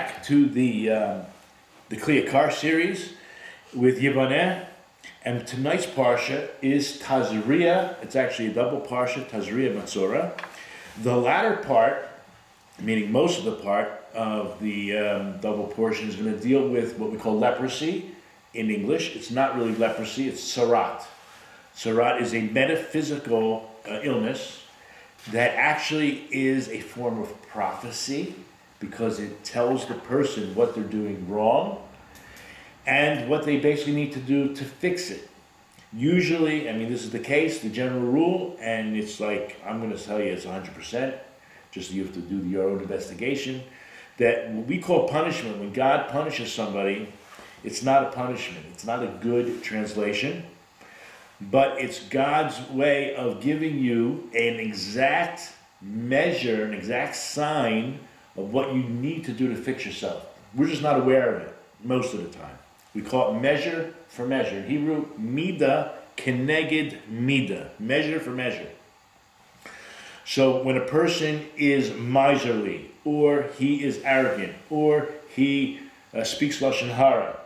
back to the Kliyakar series with Yiboneh, and tonight's Parsha is Tazriah. It's actually a double Parsha, Tazriah Matzorah. The latter part, meaning most of the part of the double portion, is going to deal with what we call leprosy in English. It's not really leprosy, it's Tzarat. Tzarat is a metaphysical illness that actually is a form of prophecy, because it tells the person what they're doing wrong and what they basically need to do to fix it. Usually, I mean, this is the case, the general rule, and it's like, I'm going to tell you it's 100%, just you have to do your own investigation, that what we call punishment, when God punishes somebody, it's not a punishment, it's not a good translation, but it's God's way of giving you an exact measure, an exact sign of what you need to do to fix yourself. We're just not aware of it most of the time. We call it measure for measure. In Hebrew, midah keneged midah, measure for measure. So when a person is miserly, or he is arrogant, or he speaks lashon hara,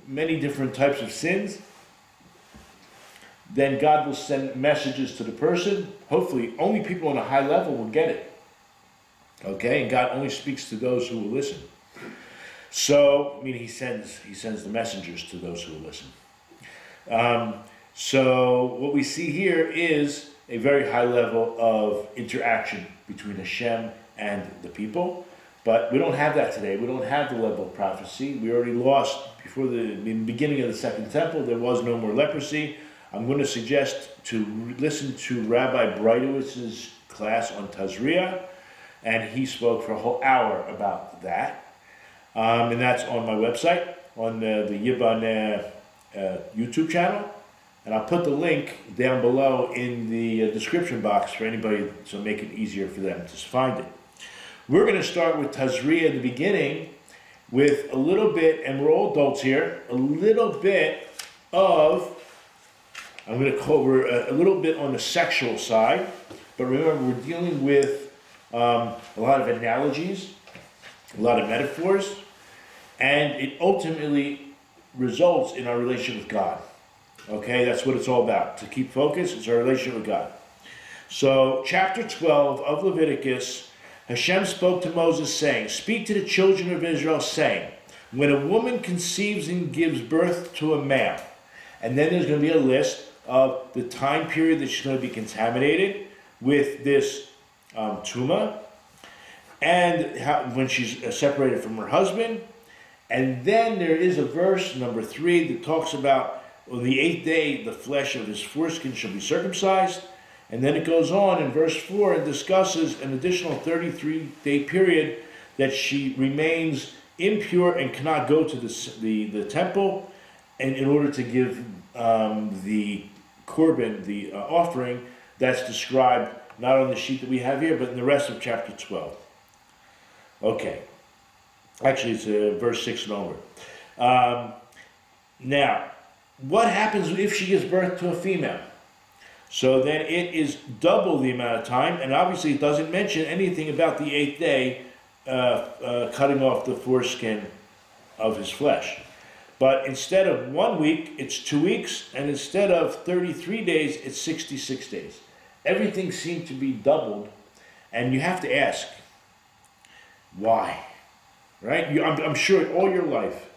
many different types of sins, then God will send messages to the person. Hopefully, only people on a high level will get it. Okay, and God only speaks to those who will listen. So, I mean, He sends the messengers to those who will listen. So, what we see here is a very high level of interaction between Hashem and the people. But we don't have that today. We don't have the level of prophecy. We already lost, before the beginning of the Second Temple, there was no more leprosy. I'm going to suggest to listen to Rabbi Breitowitz's class on Tazriah, and he spoke for a whole hour about that. And that's on my website, on the Yiboneh YouTube channel. And I'll put the link down below in the description box for anybody, so make it easier for them to find it. We're going to start with Tazriah in the beginning with a little bit, and we're all adults here, a little bit of, I'm going to cover a little bit on the sexual side, but remember we're dealing with a lot of analogies, a lot of metaphors, and it ultimately results in our relationship with God. Okay, that's what it's all about. To keep focus, it's our relationship with God. So, chapter 12 of Leviticus, Hashem spoke to Moses saying, "Speak to the children of Israel, saying, when a woman conceives and gives birth to a male," and then there's going to be a list of the time period that she's going to be contaminated with this tumah, and when she's separated from her husband. And then there is a verse, number 3, that talks about on the 8th day the flesh of his foreskin shall be circumcised. And then it goes on in verse 4 and discusses an additional 33-day period that she remains impure and cannot go to the temple, and in order to give the korban, the offering, that's described not on the sheet that we have here, but in the rest of chapter 12. Okay. Actually, it's verse 6 and onward. Now, what happens if she gives birth to a female? So then it is double the amount of time, and obviously it doesn't mention anything about the 8th day cutting off the foreskin of his flesh. But instead of 1 week, it's 2 weeks, and instead of 33 days, it's 66 days. Everything seemed to be doubled, and you have to ask, why? Right? I'm sure all your life,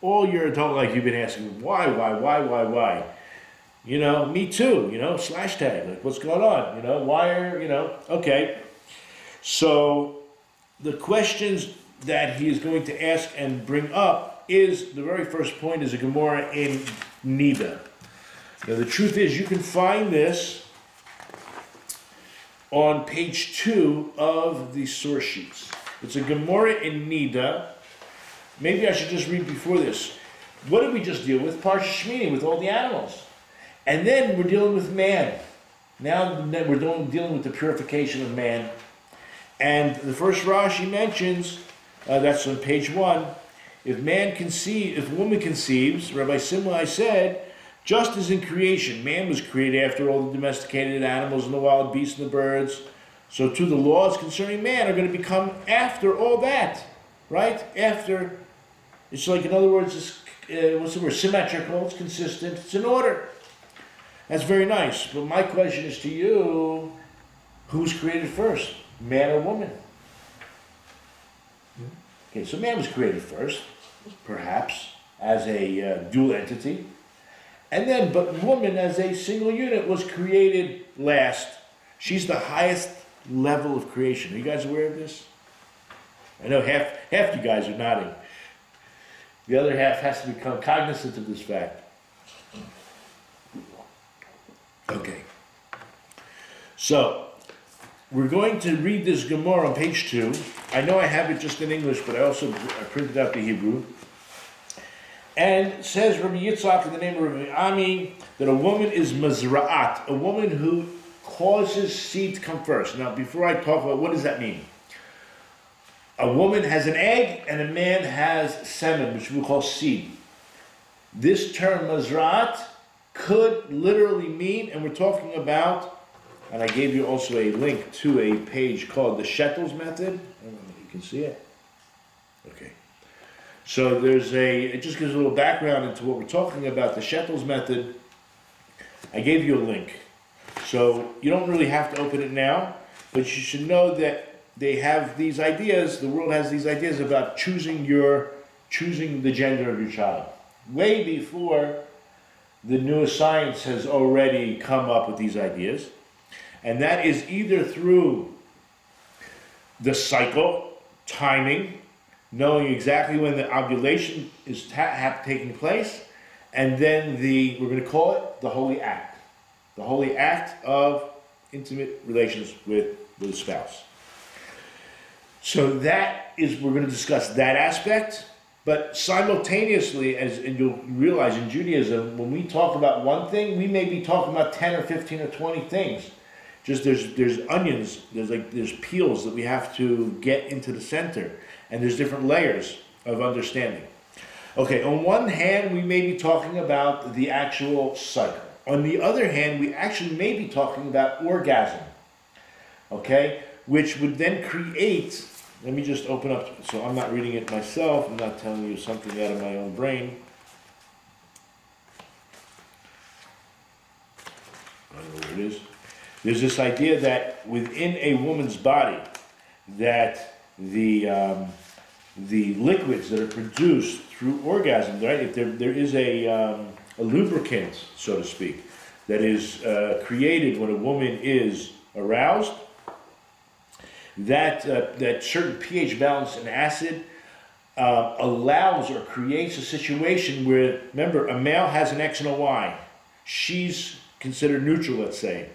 all your adult life, you've been asking, why? You know, me too, you know, slash tag, like, what's going on? You know, why are, you know, okay. So, the questions that he is going to ask and bring up is, the very first point is a Gemara in Gneder. Now, the truth is, you can find this on page 2 of the source sheets. It's a Gemara in Gneder. Maybe I should just read before this. What did we just deal with? Parsha Shmini, with all the animals. And then we're dealing with man. Now we're dealing with the purification of man. And the first Rashi mentions, that's on page 1, if a woman conceives, Rabbi Simlai said, just as in creation, man was created after all the domesticated animals and the wild beasts and the birds, so too the laws concerning man are going to become after all that. right after. It's like, in other words, it's, what's the word? Symmetrical. It's consistent. It's in order. That's very nice. But my question is to you: who's created first, man or woman? Okay, so man was created first, perhaps as a dual entity, and then, but woman as a single unit was created last. She's the highest level of creation. Are you guys aware of this? I know half you guys are nodding. The other half has to become cognizant of this fact. Okay. So, we're going to read this Gemara on page 2. I know I have it just in English, but I printed out the Hebrew. And says Rabbi Yitzchak in the name of Rabbi Ami that a woman is mazra'at, a woman who causes seed to come first. Now, before I talk about what does that mean? A woman has an egg and a man has semen, which we call seed. This term mazra'at could literally mean, and we're talking about, and I gave you also a link to a page called the Shettles method. I don't know if you can see it. Okay. So it just gives a little background into what we're talking about, the Shettles method. I gave you a link. So you don't really have to open it now, but you should know that they have these ideas, the world has these ideas about choosing the gender of your child. Way before the newest science has already come up with these ideas. And that is either through the cycle, timing, knowing exactly when the ovulation is taking place, and then we're going to call it the holy act. The holy act of intimate relations with a spouse. So we're going to discuss that aspect, but simultaneously, and you'll realize in Judaism, when we talk about one thing, we may be talking about 10 or 15 or 20 things. Just there's onions, there's peels that we have to get into the center, and there's different layers of understanding. Okay, on one hand, we may be talking about the actual cycle. On the other hand, we actually may be talking about orgasm, okay, which would then create, let me just open up, so I'm not reading it myself, I'm not telling you something out of my own brain. I don't know where it is. There's this idea that within a woman's body, that the liquids that are produced through orgasm, right? If there is a lubricant, so to speak, that is created when a woman is aroused, that certain pH balance and acid allows or creates a situation where, remember, a male has an X and a Y. She's considered neutral, let's say.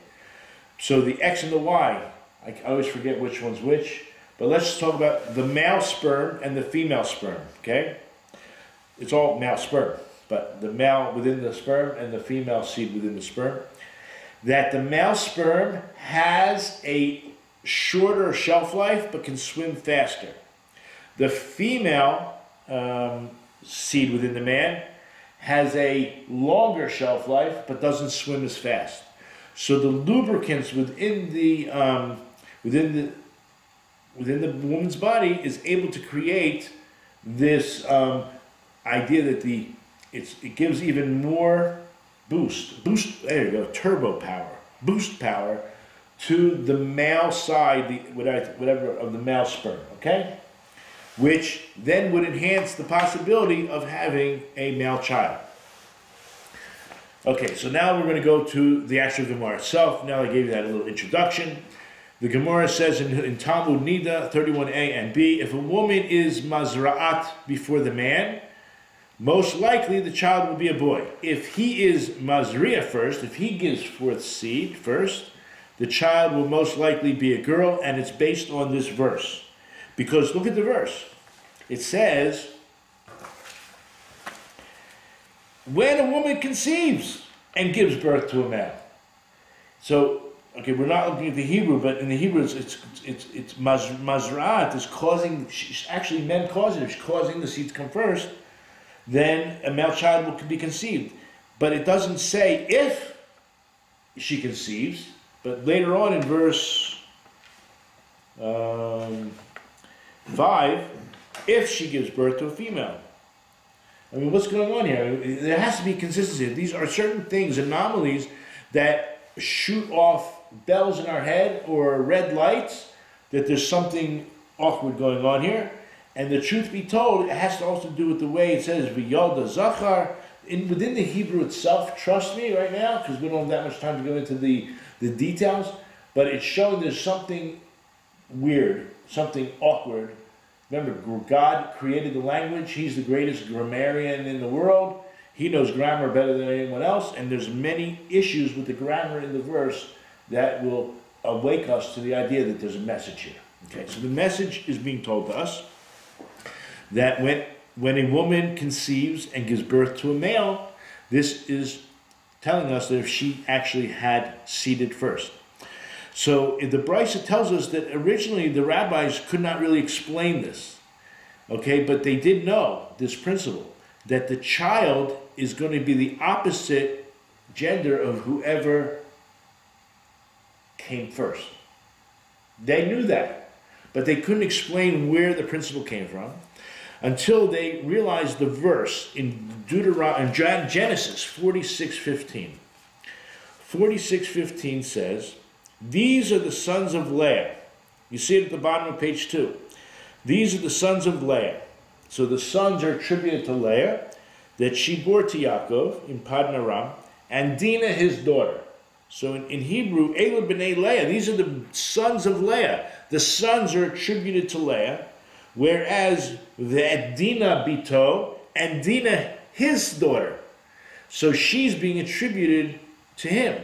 So the X and the Y, I always forget which one's which, but let's just talk about the male sperm and the female sperm, okay? It's all male sperm, but the male within the sperm and the female seed within the sperm. That the male sperm has a shorter shelf life but can swim faster. The female seed within the man has a longer shelf life but doesn't swim as fast. So the lubricants within the woman's body is able to create this idea that it gives even more boost. There you go, turbo power, boost power to the male side, whatever of the male sperm. Okay, which then would enhance the possibility of having a male child. Okay, so now we're going to go to the actual Gemara itself. Now I gave you that little introduction. The Gemara says in Talmud Gneder 31a and b, if a woman is mazra'at before the man, most likely the child will be a boy. If he is mazriah first, if he gives forth seed first, the child will most likely be a girl, and it's based on this verse. Because look at the verse. It says, when a woman conceives and gives birth to a male. So, okay, we're not looking at the Hebrew, but in the Hebrew it's mazra'at is causing, actually men cause it, it's causing the seed to come first, then a male child will be conceived. But it doesn't say if she conceives, but later on in verse 5, if she gives birth to a female. I mean, what's going on here? There has to be consistency. These are certain things, anomalies, that shoot off bells in our head or red lights, that there's something awkward going on here. And the truth be told, it has to also do with the way it says, V'yolda Zachar. Within the Hebrew itself, trust me right now, because we don't have that much time to go into the details, but it's showing there's something weird, something awkward. Remember, God created the language. He's the greatest grammarian in the world. He knows grammar better than anyone else, and there's many issues with the grammar in the verse that will awake us to the idea that there's a message here. Okay, so the message is being told to us that when a woman conceives and gives birth to a male, this is telling us that if she actually had seeded first. So the Parsha tells us that originally the rabbis could not really explain this, okay, but they did know this principle, that the child is going to be the opposite gender of whoever came first. They knew that, but they couldn't explain where the principle came from until they realized the verse in Genesis 46:15. 46:15 says, "These are the sons of Leah." You see it at the bottom of page 2. These are the sons of Leah. So the sons are attributed to Leah, that she bore to Yaakov in Paddan Aram, and Dinah his daughter. So in Hebrew, Ela b'nei Leah, these are the sons of Leah. The sons are attributed to Leah, whereas the Dinah bito, and Dinah his daughter. So she's being attributed to him.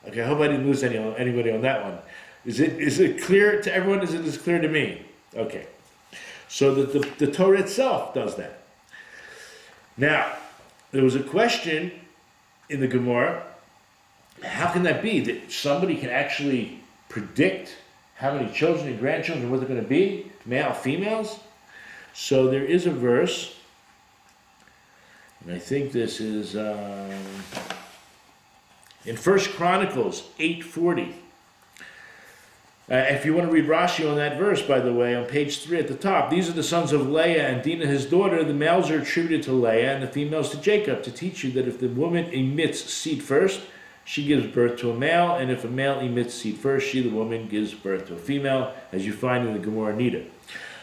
Okay, I hope I didn't lose anybody on that one. Is it clear to everyone? Is it as clear to me? Okay. So the Torah itself does that. Now, there was a question in the Gemara. How can that be? That somebody can actually predict how many children and grandchildren, what they're going to be? Male, females? So there is a verse, and I think this is in 1 Chronicles 8:40. If you want to read Rashi on that verse, by the way, on page 3 at the top, these are the sons of Leah and Dinah his daughter. The males are attributed to Leah and the females to Jacob, to teach you that if the woman emits seed first, she gives birth to a male, and if a male emits seed first, she, the woman, gives birth to a female, as you find in the Gemara Gneder.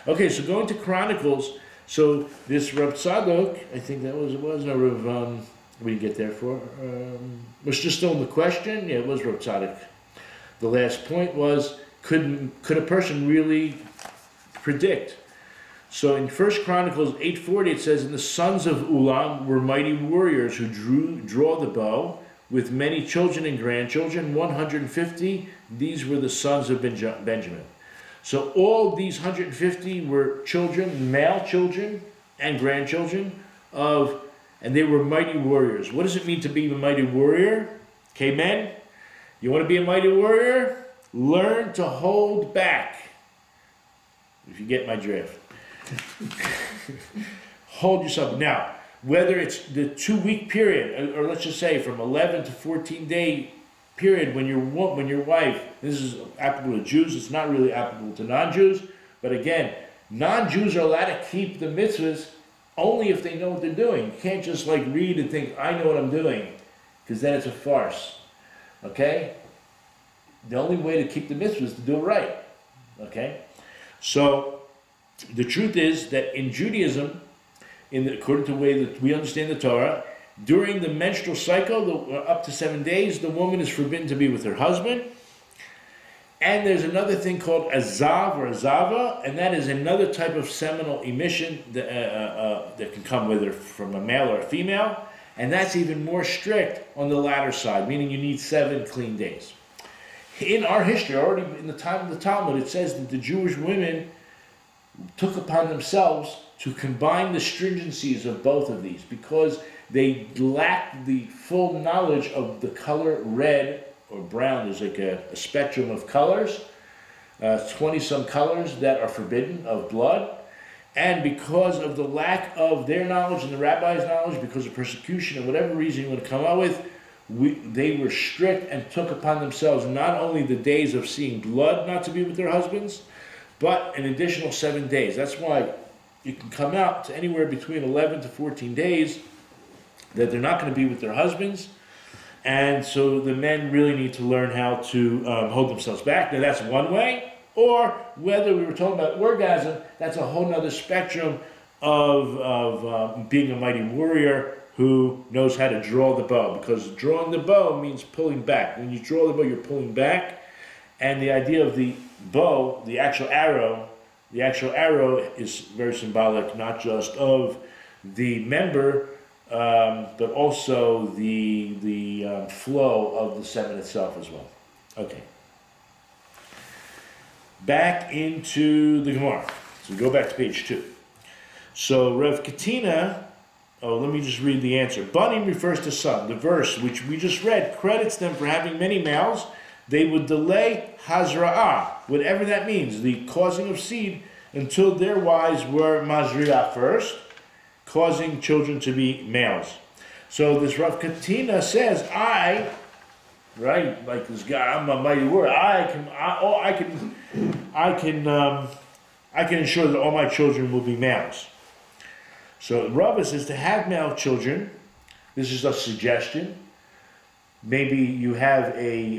Okay, so going to Chronicles, so this Rav Tzadok, I think that was no Rav, what did you get there for? Was just still in the question? Yeah, it was Rav Tzadok. The last point was, could a person really predict? So in 1 Chronicles 8:40 it says, "And the sons of Ulam were mighty warriors who draw the bow, with many children and grandchildren, 150. These were the sons of Benjamin." So all these 150 were children, male children and grandchildren and they were mighty warriors. What does it mean to be a mighty warrior? Okay, men, you want to be a mighty warrior? Learn to hold back. If you get my drift. Hold yourself. Now, whether it's the 2-week period, or let's just say from 11 to 14-day period when your wife, this is applicable to Jews, it's not really applicable to non-Jews, but again, non-Jews are allowed to keep the mitzvahs only if they know what they're doing. You can't just like read and think, I know what I'm doing, because then it's a farce. Okay? The only way to keep the mitzvah is to do it right. Okay? So, the truth is that in Judaism, according to the way that we understand the Torah, during the menstrual cycle, up to 7 days, the woman is forbidden to be with her husband. And there's another thing called azav or azava, and that is another type of seminal emission that can come whether from a male or a female, and that's even more strict on the latter side, meaning you need 7 clean days. In our history, already in the time of the Talmud, it says that the Jewish women took upon themselves to combine the stringencies of both of these because they lacked the full knowledge of the color red or brown. There's like a spectrum of colors, 20-some colors that are forbidden of blood. And because of the lack of their knowledge and the rabbi's knowledge, because of persecution or whatever reason you want to come out with, they were strict and took upon themselves not only the days of seeing blood not to be with their husbands, but an additional 7 days. That's why it can come out to anywhere between 11 to 14 days that they're not going to be with their husbands. And so the men really need to learn how to hold themselves back. Now that's one way. Or whether we were talking about orgasm, that's a whole nother spectrum of being a mighty warrior who knows how to draw the bow. Because drawing the bow means pulling back. When you draw the bow, you're pulling back. And the idea of the bow, the actual arrow is very symbolic, not just of the member, but also the flow of the semen itself as well. Okay. Back into the Gemara. So we go back to page 2. So Rev Katina, let me just read the answer. Banim refers to son. The verse which we just read credits them for having many males. They would delay hazra'ah, whatever that means, the causing of seed, until their wives were mazri'ah first, causing children to be males. So this Rav Katina says, right, like this guy, I'm a mighty warrior. I can ensure that all my children will be males. So Rabbi says to have male children, this is a suggestion. Maybe you have I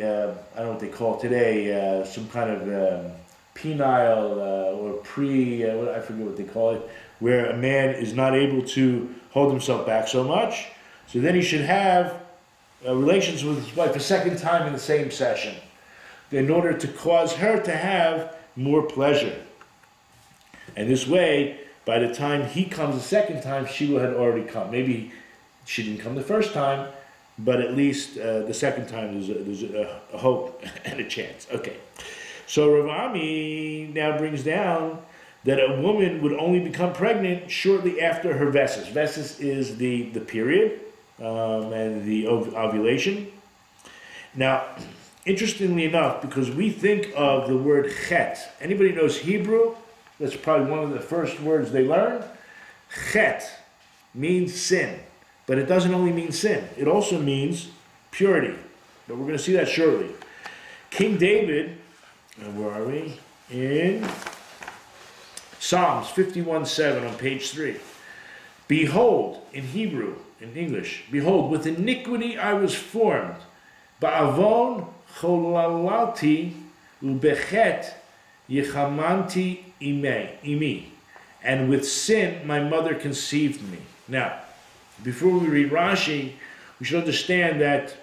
don't know what they call it today, some kind of penile or I forget what they call it, where a man is not able to hold himself back so much. So then he should have relations with his wife a second time in the same session in order to cause her to have more pleasure. And this way, by the time he comes the second time, she will have already come. Maybe she didn't come the first time, but at least the second time there's a hope and a chance. Okay. So Rav Ami now brings down that a woman would only become pregnant shortly after her vesses. Vesses is the period and the ovulation. Now, interestingly enough, because we think of the word chet. Anybody knows Hebrew? That's probably one of the first words they learn. Chet means sin. But it doesn't only mean sin. It also means purity. But we're going to see that shortly. King David, where are we? In Psalms 51:7 on page 3. Behold, in Hebrew, in English, behold, with iniquity I was formed. Ba'avon cholalati ubechet yechamanti imi. And with sin my mother conceived me. Now, before we read Rashi, we should understand that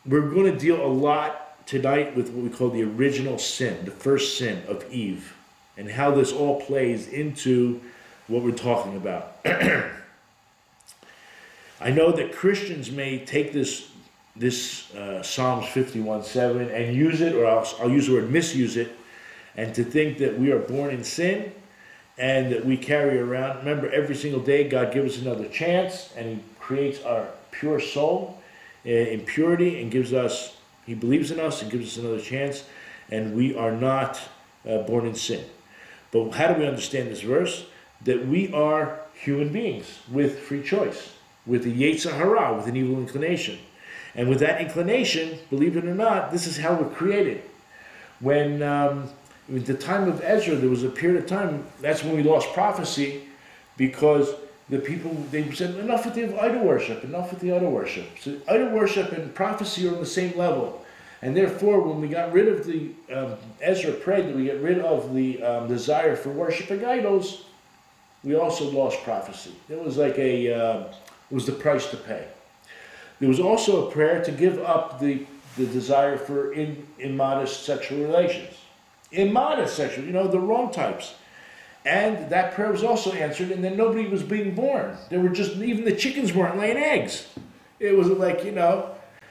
we're going to deal a lot tonight with what we call the original sin, the first sin of Eve, and how this all plays into what we're talking about. I know that Christians may take this Psalms 51:7 and use it, or I'll use the word misuse it, and to think that we are born in sin and that we carry around. Remember, every single day God gives us another chance, and He creates our pure soul in purity and gives us, He believes in us and gives us another chance, and we are not born in sin. But how do we understand this verse? That we are human beings with free choice, with a Yetzer Hara, with an evil inclination. And with that inclination, believe it or not, this is how we're created. When at the time of Ezra, there was a period of time, that's when we lost prophecy, because the people, they said, enough with the idol worship, enough with the idol worship. So idol worship and prophecy are on the same level. And therefore, when we got rid of the, Ezra prayed that we get rid of the desire for worshiping idols, we also lost prophecy. It was like it was the price to pay. There was also a prayer to give up the desire for immodest sexual relations. Immodest sexual, the wrong types. And that prayer was also answered, and then nobody was being born. There were even the chickens weren't laying eggs. It was like,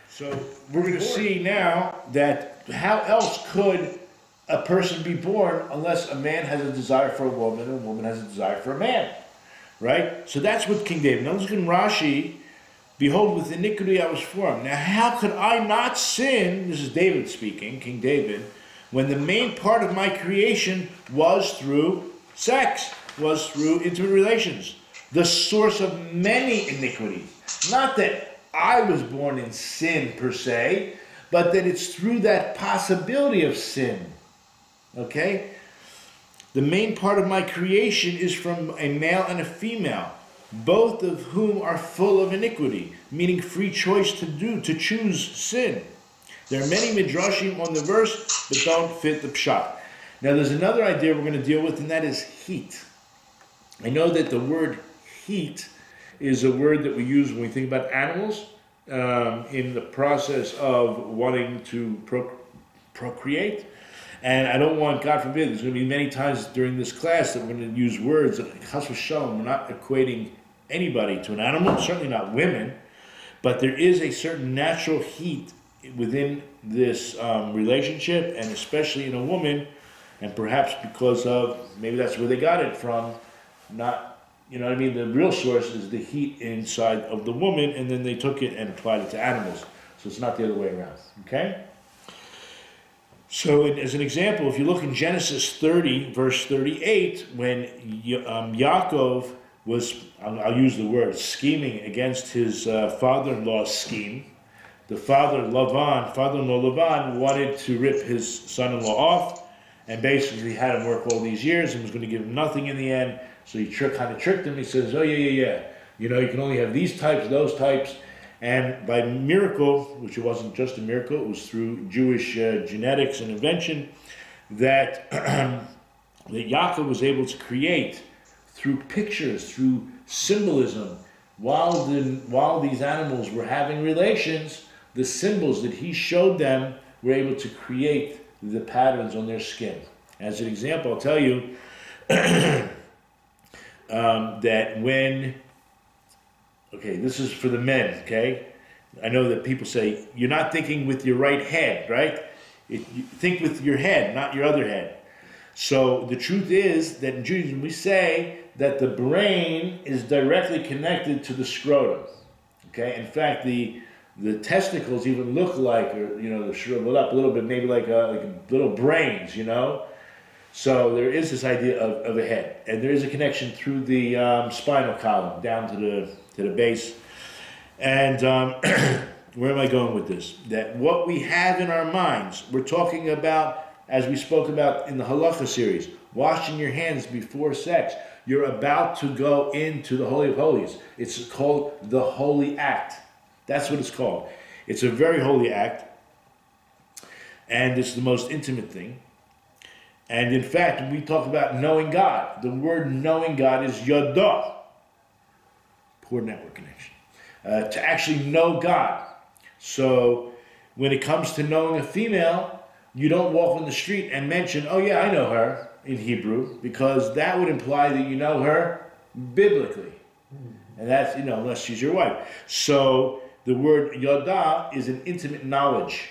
So we're going to see now that how else could a person be born unless a man has a desire for a woman and a woman has a desire for a man, right? So that's what King David. Now let's get in Rashi. Behold, with iniquity I was formed. Now how could I not sin, this is David speaking, King David, when the main part of my creation was through sex, was through intimate relations, the source of many iniquities. Not that I was born in sin per se, but that it's through that possibility of sin. Okay? The main part of my creation is from a male and a female, both of whom are full of iniquity, meaning free choice to choose sin. There are many midrashim on the verse, but don't fit the pshat. Now there's another idea we're going to deal with, and that is heat. I know that the word heat is a word that we use when we think about animals in the process of wanting to procreate. And I don't want, God forbid, there's going to be many times during this class that we're going to use words that, chas v'shalom, we're not equating anybody to an animal, certainly not women, but there is a certain natural heat within this relationship, and especially in a woman, and perhaps because of, maybe that's where they got it from, not, you know what I mean, the real source is the heat inside of the woman, and then they took it and applied it to animals. So it's not the other way around, okay? So as an example, if you look in Genesis 30, verse 38, when Yaakov was, I'll use the word, scheming against his father-in-law's scheme, the father-in-law Lavan wanted to rip his son-in-law off, and basically had him work all these years and was going to give him nothing in the end. So he kind of tricked him. He says, oh, yeah. You know, you can only have these types, those types. And by miracle, which it wasn't just a miracle, it was through Jewish genetics and invention, that, that Yaakov was able to create through pictures, through symbolism, while these animals were having relations, the symbols that he showed them were able to create the patterns on their skin. As an example, I'll tell you that when, okay, this is for the men, okay? I know that people say, you're not thinking with your right head, right? You think with your head, not your other head. So the truth is that in Judaism we say that the brain is directly connected to the scrotum, okay? In fact, the testicles even look like, or, you know, they're shriveled up a little bit, maybe like little brains, you know? So there is this idea of a head, and there is a connection through the spinal column down to the base. And where am I going with this? That what we have in our minds, we're talking about, as we spoke about in the Halacha series, washing your hands before sex. You're about to go into the Holy of Holies. It's called the Holy Act. That's what it's called. It's a very holy act, and it's the most intimate thing. And in fact, when we talk about knowing God, the word knowing God is yada. Poor network connection. To actually know God. So when it comes to knowing a female, you don't walk on the street and mention, oh yeah, I know her in Hebrew, because that would imply that you know her biblically. And that's, you know, unless she's your wife. So the word yada is an intimate knowledge.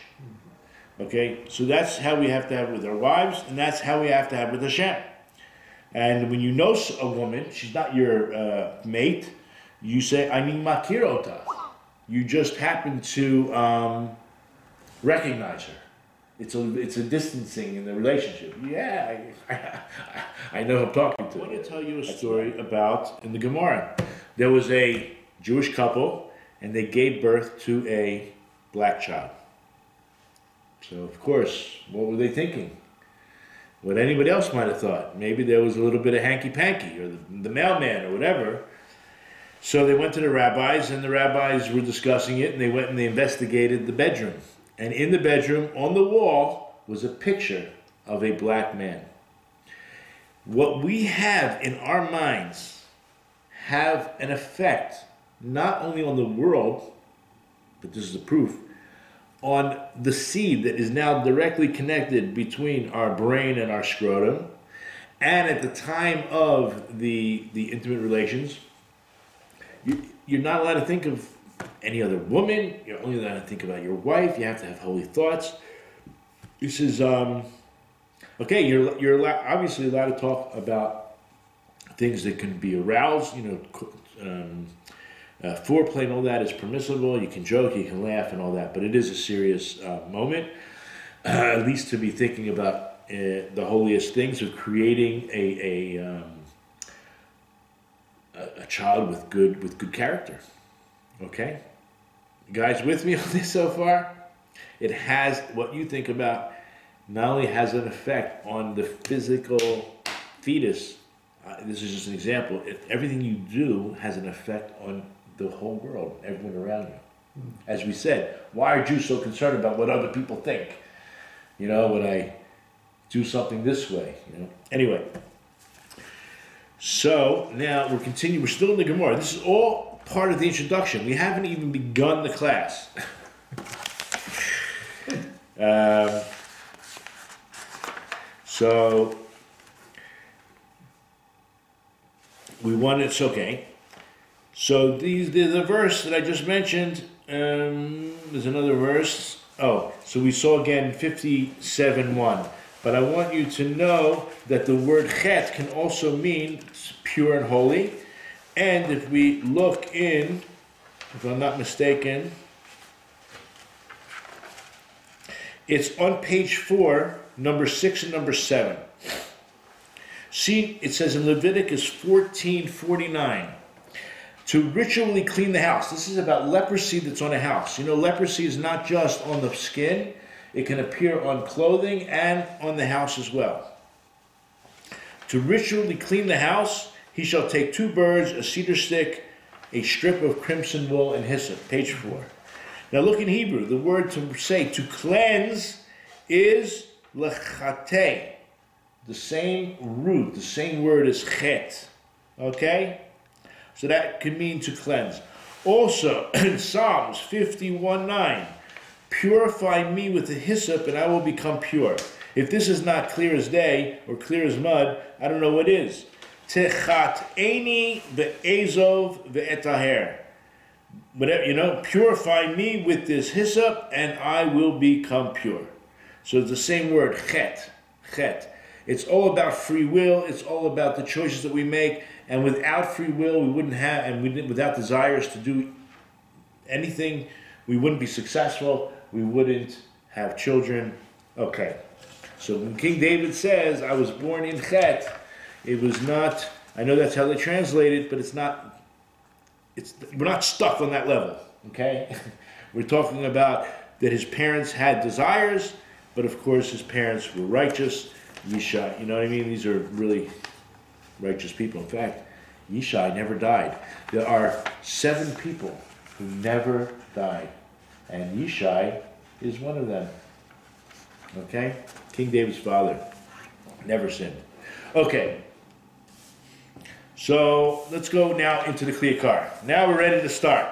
Okay, so that's how we have to have with our wives, and that's how we have to have with Hashem. And when you know a woman, she's not your mate, you say, ani makir ota. You just happen to recognize her. It's a distancing in the relationship. Yeah, I know who I'm talking to. I want to tell you a story about, in the Gemara, there was a Jewish couple, and they gave birth to a black child. So, of course, what were they thinking? What anybody else might have thought. Maybe there was a little bit of hanky-panky, or the mailman, or whatever. So they went to the rabbis, and the rabbis were discussing it, and they went and they investigated the bedroom. And in the bedroom, on the wall, was a picture of a black man. What we have in our minds have an effect, not only on the world, but this is the proof, on the seed that is now directly connected between our brain and our scrotum, and at the time of the intimate relations, you're not allowed to think of any other woman. You're only allowed to think about your wife. You have to have holy thoughts. This is okay. You're obviously allowed to talk about things that can be aroused. You know, foreplay and all that is permissible. You can joke, you can laugh, and all that. But it is a serious moment, at least to be thinking about the holiest things of creating a child with good character. Okay, you guys with me on this so far? It has, what you think about not only has an effect on the physical fetus, this is just an example, everything you do has an effect on the whole world, everyone around you. As we said, why are Jews so concerned about what other people think? You know, when I do something this way, you know. Anyway, so now we're still in the Gemara. This is all part of the introduction. We haven't even begun the class. So we wanted, it's okay. So the verse that I just mentioned, there's another verse. Oh, so we saw again 57:1. But I want you to know that the word chet can also mean pure and holy. And if we look in, if I'm not mistaken, it's on page 4, number 6 and number 7. See, it says in Leviticus 14:49, to ritually clean the house. This is about leprosy that's on a house. You know, leprosy is not just on the skin. It can appear on clothing and on the house as well. To ritually clean the house, he shall take 2 birds, a cedar stick, a strip of crimson wool, and hyssop. Page 4. Now look in Hebrew. The word to say, to cleanse, is lechate. The same root, the same word as chet. Okay? So that could mean to cleanse. Also, in Psalms 51:9, purify me with the hyssop and I will become pure. If this is not clear as day or clear as mud, I don't know what is. Techat'eni ve'ezov ve'etaher. Whatever, you know, purify me with this hyssop and I will become pure. So it's the same word, chet. It's all about free will. It's all about the choices that we make. And without free will, we wouldn't have, and without desires to do anything, we wouldn't be successful. We wouldn't have children. Okay. So when King David says, I was born in chet, it was not, I know that's how they translate it, but it's not, we're not stuck on that level. Okay? We're talking about that his parents had desires, but of course his parents were righteous. Yishai, you know what I mean? These are really righteous people. In fact, Yishai never died. There are 7 people who never died, and Yishai is one of them. Okay? King David's father never sinned. Okay. So let's go now into the Kliyakar. Now we're ready to start.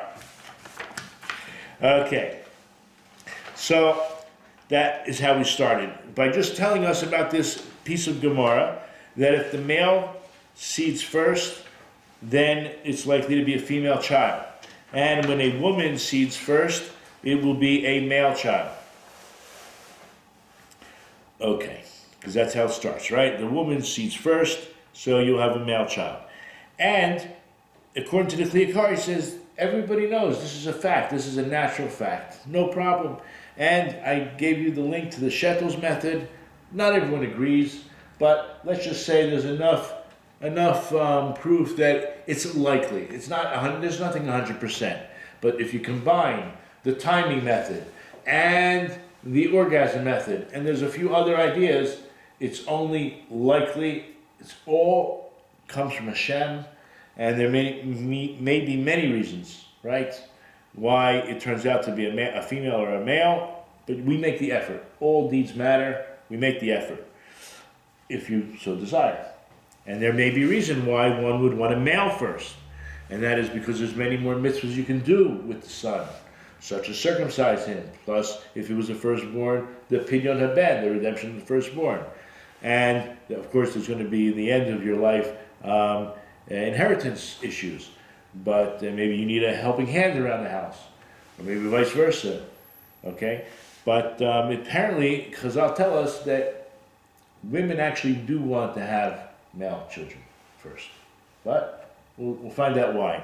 Okay. So that is how we started. By just telling us about this piece of Gemara, that if the male seeds first, then it's likely to be a female child. And when a woman seeds first, it will be a male child. Okay, because that's how it starts, right? The woman seeds first, so you'll have a male child. And according to the Kliyakar, he says, everybody knows this is a fact. This is a natural fact. No problem. And I gave you the link to the Shettles method. Not everyone agrees, but let's just say there's enough proof that it's likely. It's not there's nothing 100%. But if you combine the timing method and the orgasm method, and there's a few other ideas, it's only likely. It's all comes from Hashem, and there may be many reasons, right, why it turns out to be a female or a male, but we make the effort. All deeds matter. We make the effort, if you so desire. And there may be a reason why one would want a male first, and that is because there's many more mitzvahs you can do with the son, such as circumcise him, plus, if he was a firstborn, the pidyon haben, the redemption of the firstborn. And, of course, there's going to be, in the end of your life, inheritance issues. But maybe you need a helping hand around the house, or maybe vice versa, okay? But apparently, Chazal tell us that women actually do want to have male children first. But we'll find out why.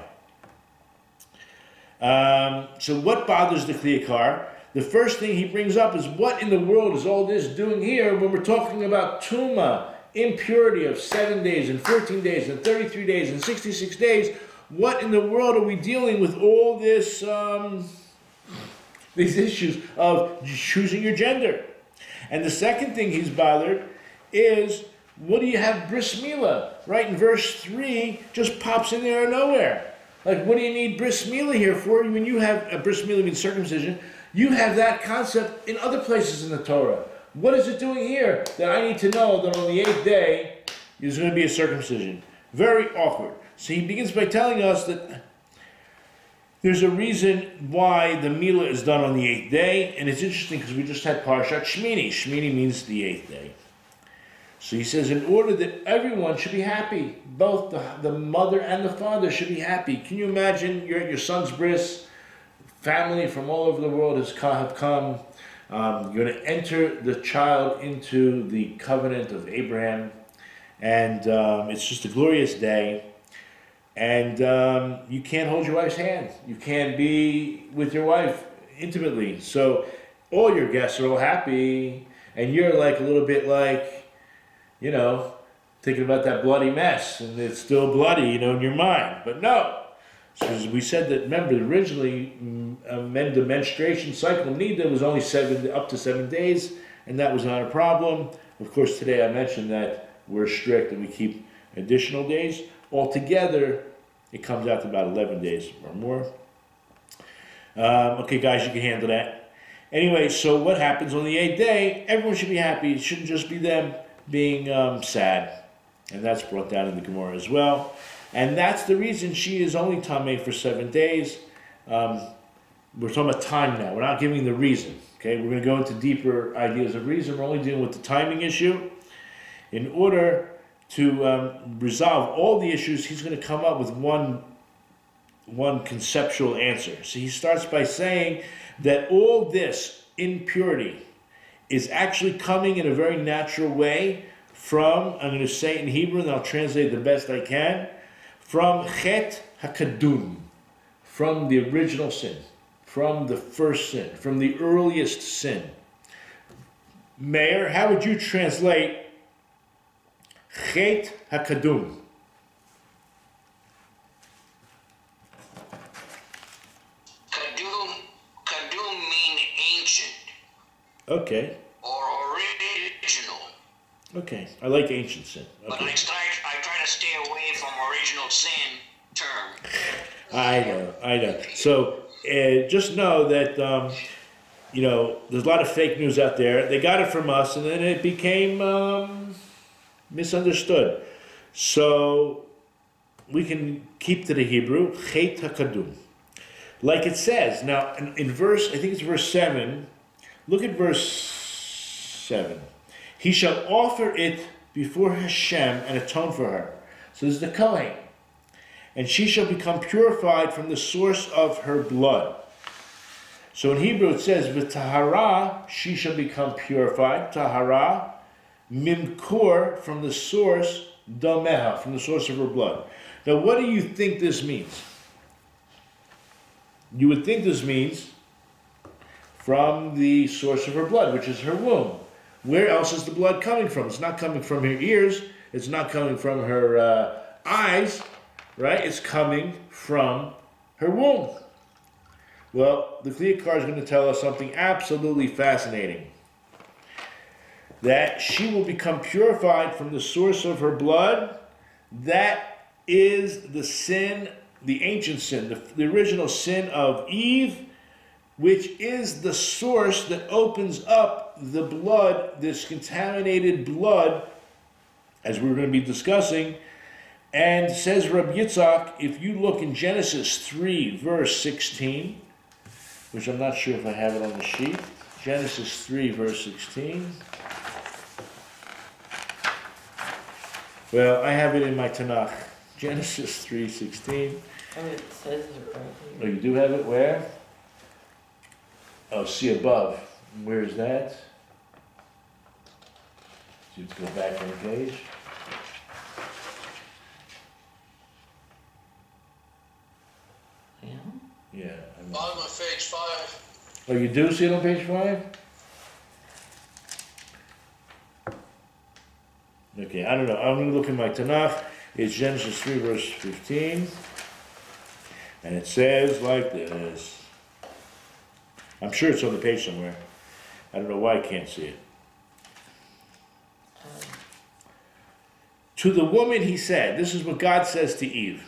So what bothers the Kliyakar? The first thing he brings up is, what in the world is all this doing here when we're talking about Tumah, impurity of 7 days and 14 days and 33 days and 66 days? What in the world are we dealing with all this, these issues of choosing your gender? And the second thing he's bothered is What do you have bris milah? Right in verse 3, just pops in there out of nowhere. Like, what do you need bris milah here for? When you have a bris milah means circumcision, you have that concept in other places in the Torah. What is it doing here that I need to know that on the 8th day there's going to be a circumcision? Very awkward. So he begins by telling us that there's a reason why the milah is done on the 8th day, and it's interesting because we just had Parsha Shmini. Shmini means the 8th day. So he says, in order that everyone should be happy, both the mother and the father should be happy. Can you imagine you're at your son's bris, family from all over the world have come. You're going to enter the child into the covenant of Abraham, and it's just a glorious day. And you can't hold your wife's hand. You can't be with your wife intimately. So all your guests are all happy, and you're like a little bit like, you know, thinking about that bloody mess, and it's still bloody, you know, in your mind. But no. So as we said that, remember, originally the menstruation cycle of Gneder was only up to 7 days, and that was not a problem. Of course, today I mentioned that we're strict and we keep additional days. Altogether, it comes out to about 11 days or more. Okay, guys, you can handle that. Anyway, so what happens on the 8th day? Everyone should be happy. It shouldn't just be them being sad. And that's brought down in the Gemara as well. And that's the reason she is only tameh for 7 days. We're talking about time now. We're not giving the reason. Okay, we're going to go into deeper ideas of reason. We're only dealing with the timing issue. In order to resolve all the issues, he's going to come up with one conceptual answer. So he starts by saying that all this impurity is actually coming in a very natural way from, I'm going to say it in Hebrew, and I'll translate the best I can, from Chet HaKadum, from the original sin, from the first sin, from the earliest sin. Meir, how would you translate Chet HaKadum? Kadum mean ancient. Okay. Or original. Okay, I like ancient sin. Okay. But I try to stay away from original sin term. I know. So just know that, you know, there's a lot of fake news out there. They got it from us, and then it became misunderstood. So we can keep to the Hebrew, Chet HaKadum. Like it says, now in verse, I think it's verse 7, look at verse 7. He shall offer it before Hashem and atone for her. So this is the Kohen. And she shall become purified from the source of her blood. So in Hebrew it says, V'tahara, she shall become purified. Tahara, mimkur, from the source, dameha, from the source of her blood. Now what do you think this means? You would think this means from the source of her blood, which is her womb. Where else is the blood coming from? It's not coming from her ears. It's not coming from her eyes, right? It's coming from her womb. Well, the Educator is going to tell us something absolutely fascinating. That she will become purified from the source of her blood. That is the sin, the ancient sin, the original sin of Eve, which is the source that opens up the blood, this contaminated blood, as we're going to be discussing. And says Rabbi Yitzhak, if you look in Genesis 3, verse 16, which I'm not sure if I have it on the sheet, Genesis 3, verse 16. Well, I have it in my Tanakh. Genesis 3:16. I mean, it says it right Oh, here. you do have it? Where? Oh, see above. Where is that? So you have to go back on the page. Yeah. Yeah. Bottom of page 5. Oh, you do see it on page 5? Okay, I don't know. I'm going to look in my Tanakh. It's Genesis 3, verse 15. And it says like this. I'm sure it's on the page somewhere. I don't know why I can't see it. To the woman he said, this is what God says to Eve,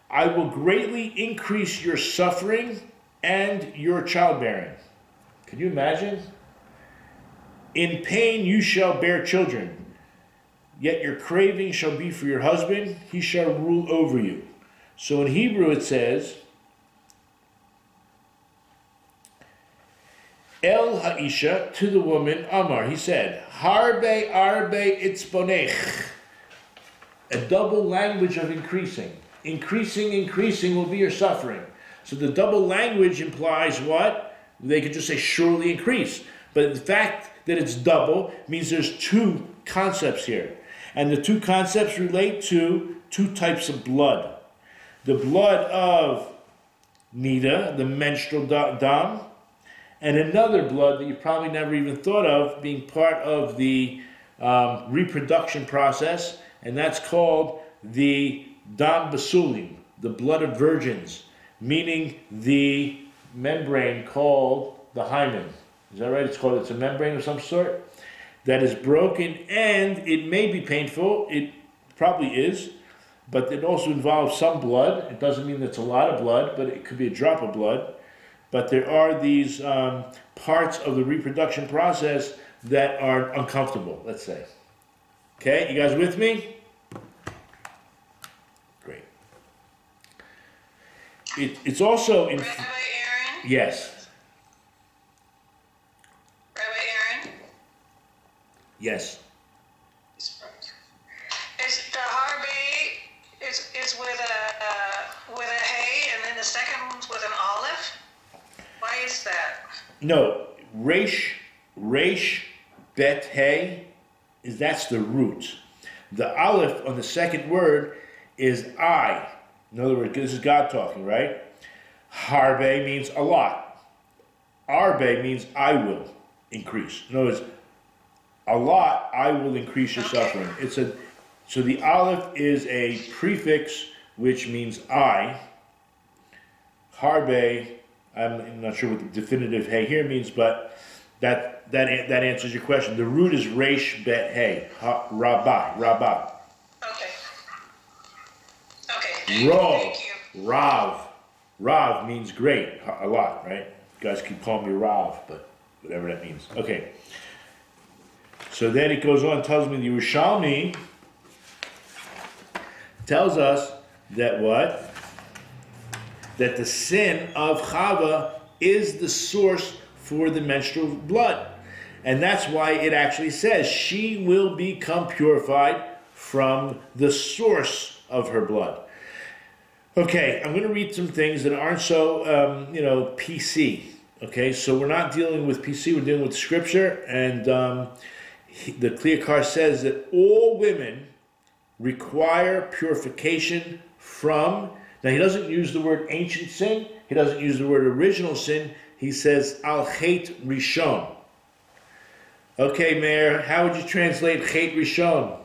I will greatly increase your suffering and your childbearing. Can you imagine? In pain you shall bear children, yet your craving shall be for your husband, he shall rule over you. So in Hebrew it says, El Haisha, to the woman, Amar, he said, Harbe arbe itzbonech, a double language of increasing. Increasing will be your suffering. So the double language implies what? They could just say surely increase. But the fact that it's double means there's two concepts here. And the two concepts relate to two types of blood. The blood of Gneder, the menstrual dam, and another blood that you probably never even thought of being part of the reproduction process, and that's called the dam basulim, the blood of virgins, meaning the membrane called the hymen. Is that right? It's a membrane of some sort that is broken, and it may be painful. It probably is, but it also involves some blood. It doesn't mean it's a lot of blood, but it could be a drop of blood. But there are these parts of the reproduction process that are uncomfortable, let's say. Okay, you guys with me? Great. It's also in... Rabbi Aaron? Yes. Rabbi Aaron? Yes. Is the harbe is with a hay, and then the second one's with an olive? Why is that? No, resh bet hey, that's the root. The aleph on the second word is I. In other words, this is God talking, right? Harbe means a lot. Arbe means I will increase. In other words, a lot, I will increase your suffering. So the aleph is a prefix which means I. Harbe, I'm not sure what the definitive hey here means, but that answers your question. The root is resh bet hey, Rabbi. Okay. Rov, Thank you. Rav means great, a lot, right? You guys keep calling me Rav, but whatever that means. Okay. So then it goes on, tells me the Yerushalmi tells us that what? That the sin of Chava is the source for the menstrual blood. And that's why it actually says she will become purified from the source of her blood. Okay, I'm going to read some things that aren't so, PC. Okay, so we're not dealing with PC, we're dealing with scripture. And the Kliyakar says that all women require purification from... Now, he doesn't use the word ancient sin. He doesn't use the word original sin. He says, al chet rishon. Okay, Mayor, how would you translate chet rishon?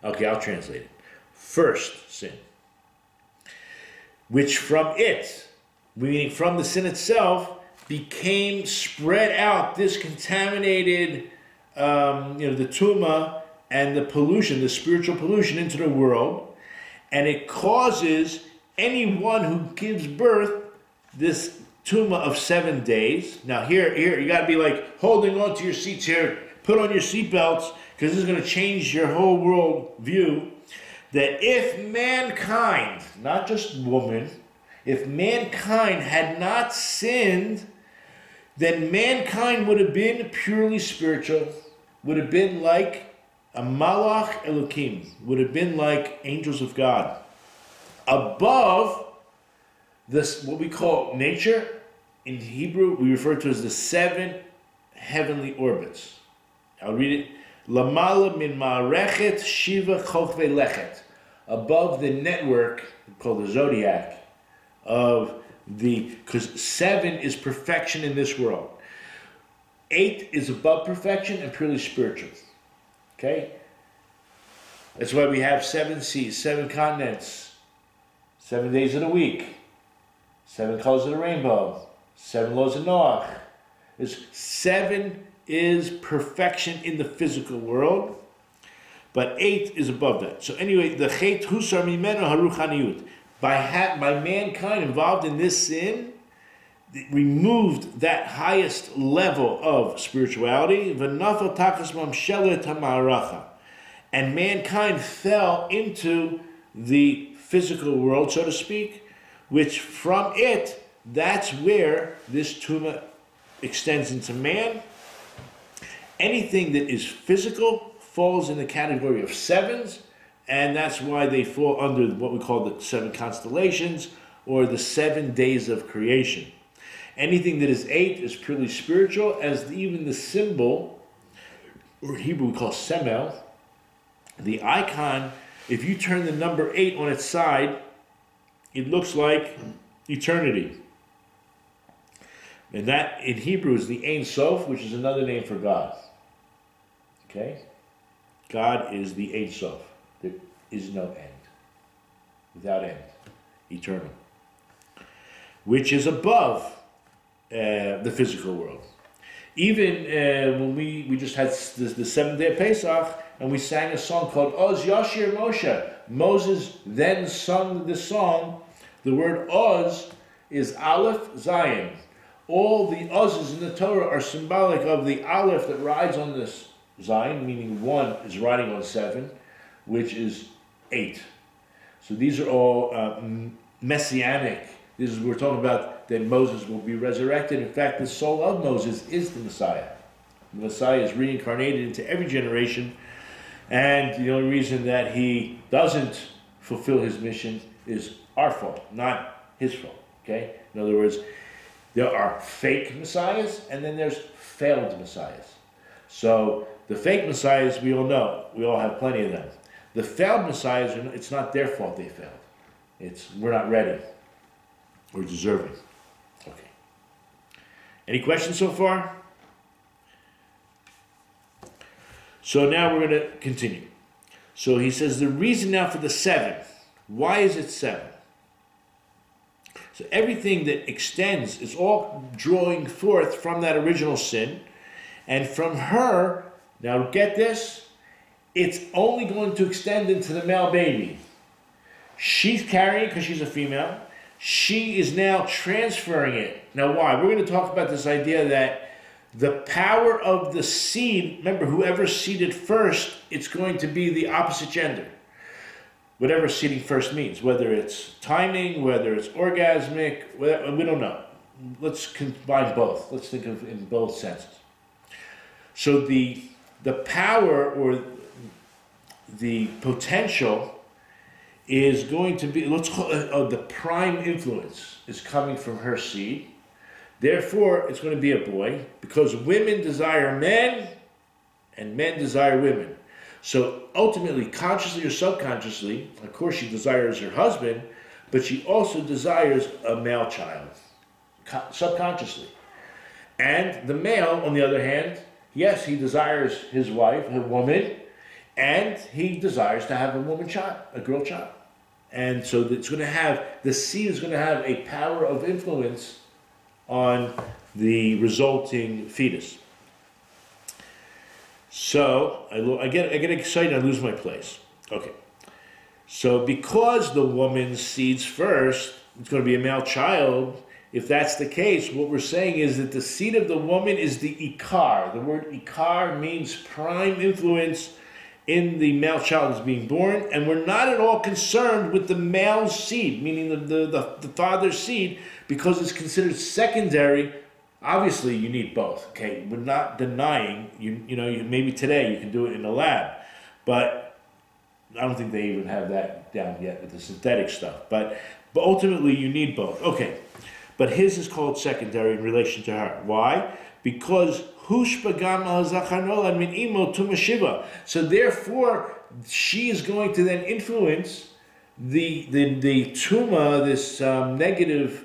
Okay, I'll translate it. First sin. Which from it, meaning from the sin itself, became spread out, this contaminated... the tumah and the pollution, the spiritual pollution into the world, and it causes anyone who gives birth this tumah of 7 days. Now here, you got to be like holding on to your seats here, put on your seatbelts, because this is going to change your whole world view, that if mankind, not just woman, if mankind had not sinned, then mankind would have been purely spiritual, would have been like a malach elokim, would have been like angels of God. Above this, what we call nature, in Hebrew, we refer to as the 7 heavenly orbits. I'll read it. Lamala min ma'arechet shiva chokve lechet. Above the network, called the zodiac, of because 7 is perfection in this world. 8 is above perfection and purely spiritual. Okay? That's why we have 7 seas, 7 continents, 7 days of the week, 7 colors of the rainbow, 7 laws of Noah, 7 is perfection in the physical world, but 8 is above that. So anyway, the chet husar mimenu haruchaniyut. By mankind involved in this sin, it removed that highest level of spirituality. V'nafal tachas mamshelet hama'aracha. And mankind fell into the physical world, so to speak, which from it, that's where this tumah extends into man. Anything that is physical falls in the category of 7s, and that's why they fall under what we call the 7 constellations, or the 7 days of creation. Anything that is 8 is purely spiritual, as even the symbol, or in Hebrew we call semel, the icon, if you turn the number 8 on its side, it looks like eternity. And that, in Hebrew, is the Ein Sof, which is another name for God. Okay? God is the Ein Sof. There is no end. Without end. Eternal. Which is above the physical world. Even when we just had the 7th day of Pesach, and we sang a song called Oz Yashir Moshe. Moses then sung the song. The word Oz is Aleph Zayin. All the Oz's in the Torah are symbolic of the Aleph that rides on this Zayin, meaning 1 is riding on 7, which is 8. So these are all messianic. We're talking about that Moses will be resurrected. In fact, the soul of Moses is the Messiah. The Messiah is reincarnated into every generation, and the only reason that he doesn't fulfill his mission is our fault, not his fault. Okay? In other words, there are fake messiahs, and then there's failed messiahs. So the fake messiahs, we all know, we all have plenty of them. The failed messiahs, it's not their fault they failed. We're not ready. We're deserving. Okay. Any questions so far? So now we're going to continue. So he says the reason now for the 7. Why is it 7? So everything that extends is all drawing forth from that original sin. And from her, now get this, it's only going to extend into the male baby. She's carrying because she's a female. She is now transferring it. Now why? We're going to talk about this idea that the power of the seed, remember, whoever seeded first, it's going to be the opposite gender. Whatever seeding first means, whether it's timing, whether it's orgasmic, we don't know. Let's combine both. Let's think of in both senses. So the power or the potential is going to be, let's call it, the prime influence is coming from her seed. Therefore, it's going to be a boy, because women desire men and men desire women. So ultimately, consciously or subconsciously, of course she desires her husband, but she also desires a male child, subconsciously. And the male, on the other hand, yes, he desires his wife, a woman, and he desires to have a woman child, a girl child. And so it's going to have, the seed is going to have a power of influence on the resulting fetus. So I get excited, I lose my place. Okay. So because the woman seeds first, it's going to be a male child. If that's the case, what we're saying is that the seed of the woman is the ikar. The word ikar means prime influence in the male child is being born, and we're not at all concerned with the male seed, meaning the father's seed, because it's considered secondary. Obviously, you need both. Okay, we're not denying. Maybe today you can do it in a lab, but I don't think they even have that down yet with the synthetic stuff. But ultimately, you need both. Okay, but his is called secondary in relation to her. Why? Because so therefore, she is going to then influence the tumah, this negative,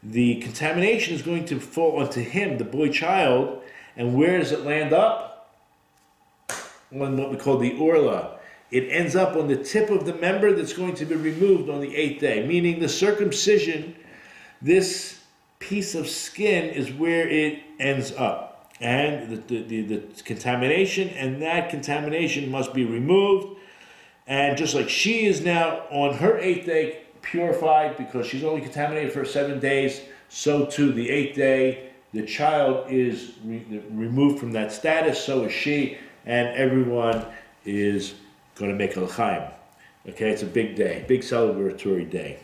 the contamination is going to fall onto him, the boy child, and where does it land up? On what we call the orla. It ends up on the tip of the member that's going to be removed on the 8th day, meaning the circumcision. This piece of skin is where it ends up. And the contamination, and that contamination must be removed. And just like she is now on her 8th day purified because she's only contaminated for 7 days, so too the 8th day, the child is removed from that status, so is she, and everyone is going to make a l'chaim. Okay, it's a big day, big celebratory day.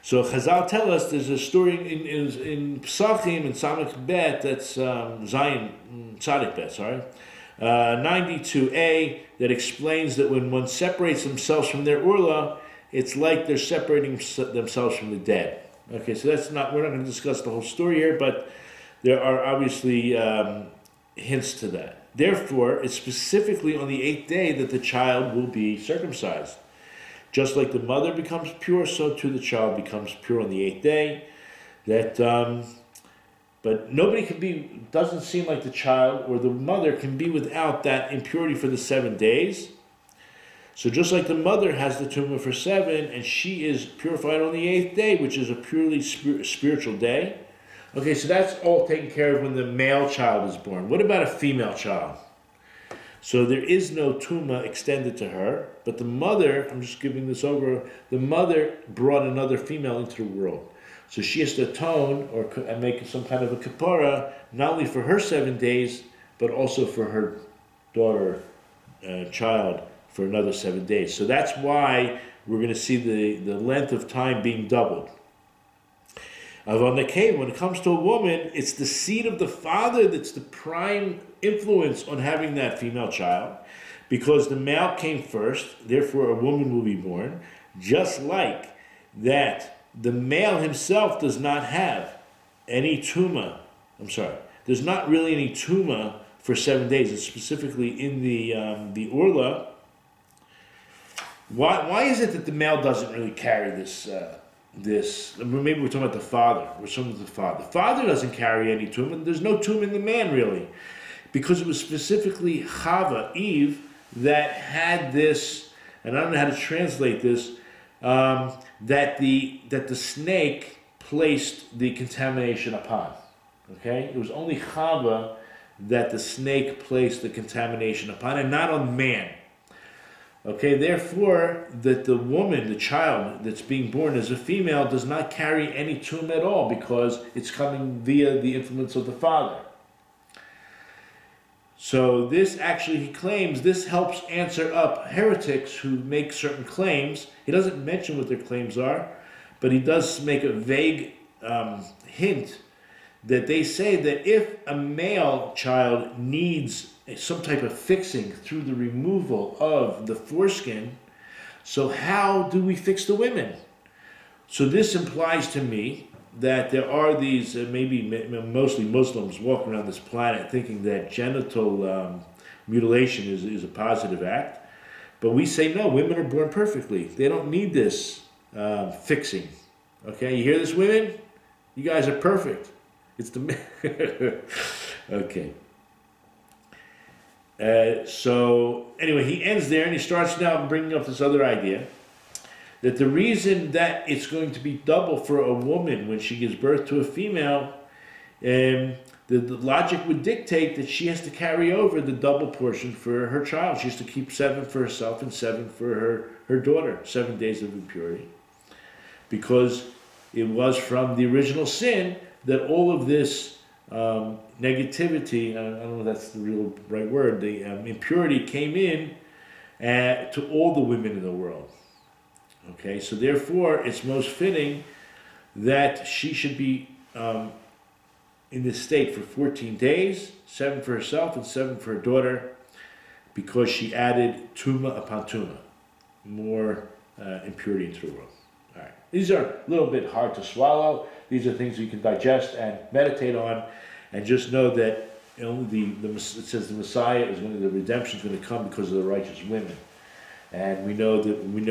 So Chazal tell us there's a story in Psachim and Samach Bet, that's Zion, Tzadik Bet, sorry, 92a, that explains that when one separates themselves from their urla, it's like they're separating themselves from the dead. Okay, so that's not, we're not going to discuss the whole story here, but there are obviously hints to that. Therefore, it's specifically on the 8th day that the child will be circumcised. Just like the mother becomes pure, so too the child becomes pure on the 8th day. But nobody can be, doesn't seem like the child or the mother can be without that impurity for the 7 days. So just like the mother has the tumah for 7, and she is purified on the 8th day, which is a purely spiritual day. Okay, so that's all taken care of when the male child is born. What about a female child? So there is no tumah extended to her, but the mother, I'm just giving this over, the mother brought another female into the world. So she has to atone and make some kind of a kapara, not only for her 7 days, but also for her daughter, child, for another 7 days. So that's why we're going to see the length of time being doubled. When it comes to a woman, it's the seed of the father that's the prime influence on having that female child, because the male came first, therefore a woman will be born, just like that the male himself does not have any tumah, there's not really any tumah for 7 days. It's specifically in the Orla. Why is it that the male doesn't really carry this? Maybe we're talking about the father. The father doesn't carry any tumah. There's no tumah in the man really, because it was specifically Chava, Eve, that had this. And I don't know how to translate this. That the snake placed the contamination upon. Okay, it was only Chava that the snake placed the contamination upon, and not on man. Okay, therefore, that the woman, the child that's being born as a female, does not carry any tumah at all, because it's coming via the influence of the father. So this actually, he claims, this helps answer up heretics who make certain claims. He doesn't mention what their claims are, but he does make a vague hint that they say that if a male child needs some type of fixing through the removal of the foreskin, so how do we fix the women? So this implies to me that there are these, mostly Muslims walking around this planet thinking that genital mutilation is a positive act. But we say no, women are born perfectly. They don't need this fixing. Okay, you hear this, women? You guys are perfect. It's the okay. So anyway, he ends there and he starts now bringing up this other idea, that the reason that it's going to be double for a woman when she gives birth to a female, the logic would dictate that she has to carry over the double portion for her child. She has to keep 7 for herself and 7 for her daughter, 7 days of impurity. Because it was from the original sin that all of this negativity, I don't know if that's the real right word, the impurity came in to all the women in the world. Okay, so therefore it's most fitting that she should be in this state for 14 days, 7 for herself and 7 for her daughter, because she added tumah upon tumah, more impurity into the world. All right, these are a little bit hard to swallow. These are things you can digest and meditate on, and just know that it says the Messiah is going to, the redemption is going to come because of the righteous women. And we know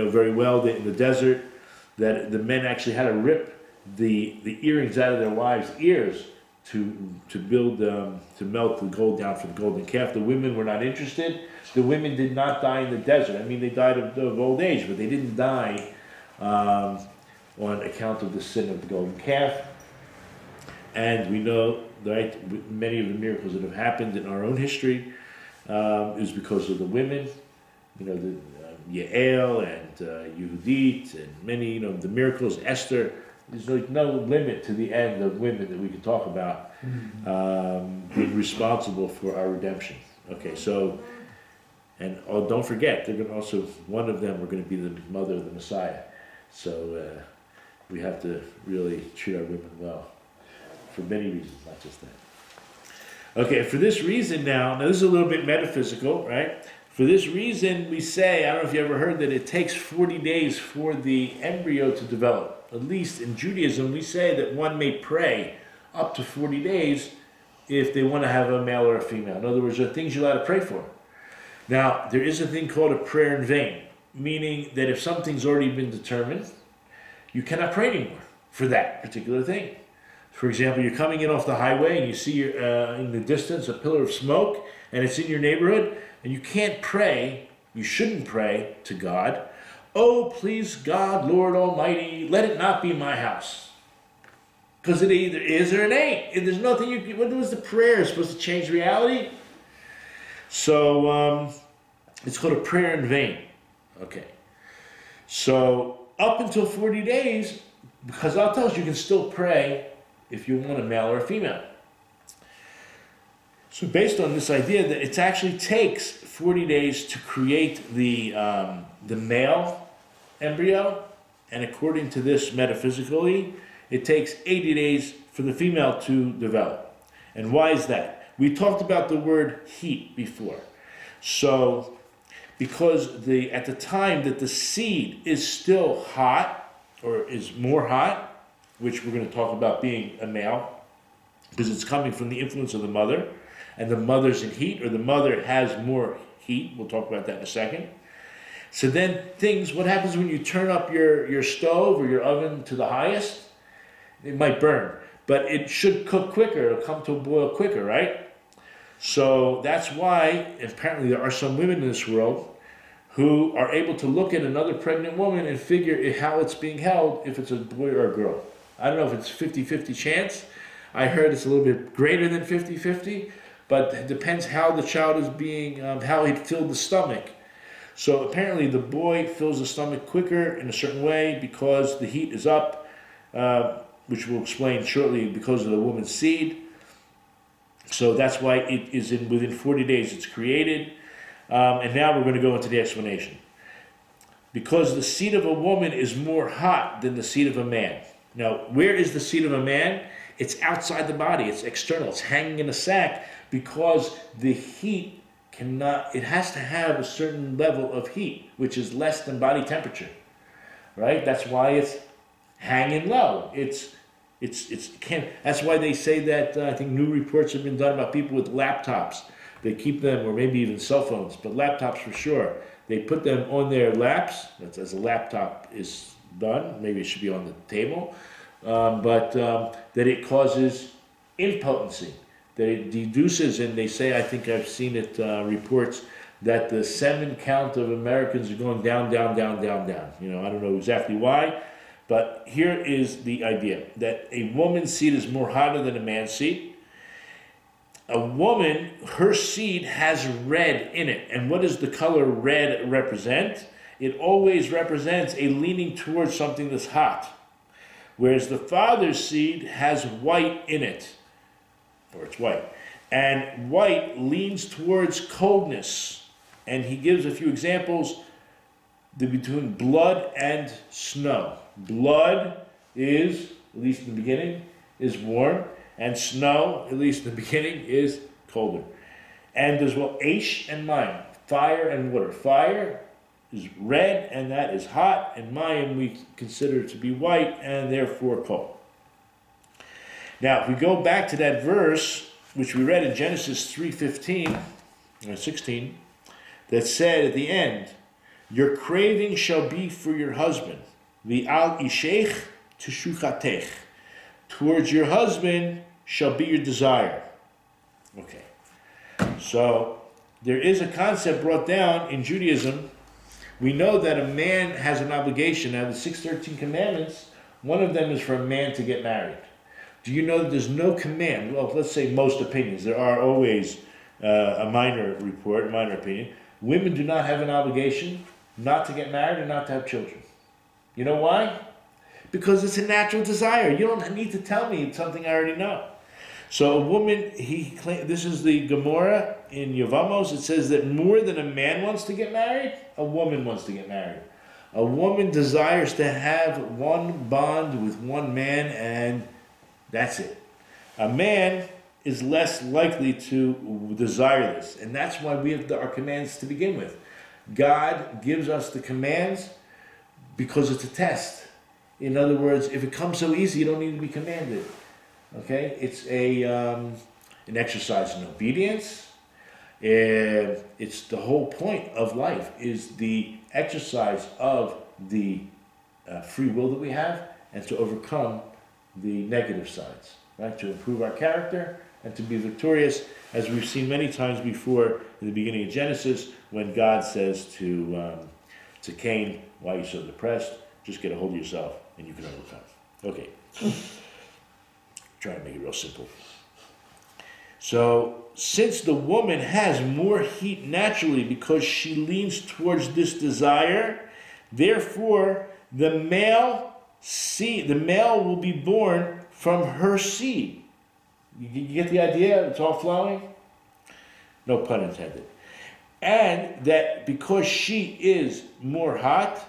very well that in the desert that the men actually had to rip the earrings out of their wives' ears to melt the gold down for the golden calf. The women were not interested. The women did not die in the desert. I mean, they died of old age, but they didn't die on account of the sin of the golden calf. And we know, right, many of the miracles that have happened in our own history is because of the women, the Yael and Yehudit and many, the miracles, Esther. There's no limit to the end of women that we can talk about being responsible for our redemption. Okay, so, and don't forget, they're going to also, one of them are going to be the mother of the Messiah. So we have to really treat our women well for many reasons, not just that. Okay, for this reason now this is a little bit metaphysical, right? For this reason, we say, I don't know if you ever heard that it takes 40 days for the embryo to develop. At least in Judaism, we say that one may pray up to 40 days if they want to have a male or a female. In other words, there are things you're allowed to pray for. Now, there is a thing called a prayer in vain, meaning that if something's already been determined, you cannot pray anymore for that particular thing. For example, you're coming in off the highway and you see in the distance a pillar of smoke and it's in your neighborhood, and you can't pray, you shouldn't pray to God, "Oh, please God, Lord Almighty, let it not be my house." Because it either is or it ain't. There's nothing what was the prayer? It's supposed to change reality? So, it's called a prayer in vain. Okay. So, up until 40 days, because I'll tell you can still pray if you want a male or a female. So based on this idea that it actually takes 40 days to create the male embryo, and according to this metaphysically, it takes 80 days for the female to develop. And why is that? We talked about the word heat before. So because at the time that the seed is still hot, or is more hot, which we're going to talk about being a male, because it's coming from the influence of the mother, and the mother's in heat, or the mother has more heat. We'll talk about that in a second. So then what happens when you turn up your stove or your oven to the highest? It might burn, but it should cook quicker. It'll come to a boil quicker, right? So that's why, apparently there are some women in this world who are able to look at another pregnant woman and figure how it's being held, if it's a boy or a girl. I don't know if it's 50-50 chance. I heard it's a little bit greater than 50-50, but it depends how the child is being, how he filled the stomach. So apparently the boy fills the stomach quicker in a certain way because the heat is up, which we'll explain shortly, because of the woman's seed. So that's why it is within 40 days it's created. And now we're going to go into the explanation. Because the seed of a woman is more hot than the seed of a man. Now, where is the seed of a man? It's outside the body. It's external. It's hanging in a sack because the heat it has to have a certain level of heat, which is less than body temperature, right? That's why it's hanging low. That's why they say that, I think new reports have been done about people with laptops. They keep them, or maybe even cell phones, but laptops for sure. They put them on their laps. That's as a laptop is done. Maybe it should be on the table. But that it causes impotency. That it deduces, and they say, I think I've seen it, reports, that the semen count of Americans are going down, down, down, down, down. I don't know exactly why, but here is the idea, that a woman's seed is more hotter than a man's seed. A woman, her seed has red in it. And what does the color red represent? It always represents a leaning towards something that's hot. Whereas the father's seed has white in it, or it's white. And white leans towards coldness. And he gives a few examples between blood and snow. Blood is, at least in the beginning, is warm. And snow, at least in the beginning, is colder. And there's Aish and Mayim, fire and water. Fire is red, and that is hot, and Mayim we consider to be white, and therefore cold. Now, if we go back to that verse, which we read in Genesis 3:15, or 16, that said at the end, "Your craving shall be for your husband, v'al isheich teshuchatech." Towards your husband shall be your desire. Okay. So, there is a concept brought down in Judaism. We know that a man has an obligation. Now, the 613 commandments One of them is for a man to get married. Do you know that there's no command? Well, let's say most opinions. There are always a minor opinion. Women do not have an obligation not to get married and not to have children. You know why? Because it's a natural desire. You don't need to tell me. It's something I already know. So a woman, this is the Gemara in Yevamos. It says that more than a man wants to get married, a woman wants to get married. A woman desires to have one bond with one man, and that's it. A man is less likely to desire this, and that's why we have our commands to begin with. God gives us the commands because it's a test. In other words, if it comes so easy, you don't need to be commanded. Okay, it's an exercise in obedience. It's the whole point of life is the exercise of the free will that we have, and to overcome the negative sides, right? To improve our character and to be victorious, as we've seen many times before in the beginning of Genesis, when God says to Cain, "Why are you so depressed? Just get a hold of yourself, and you can overcome." Okay. Try to make it real simple. So, since the woman has more heat naturally because she leans towards this desire, therefore the male will be born from her seed. You get the idea? It's all flowing? No pun intended. And that because she is more hot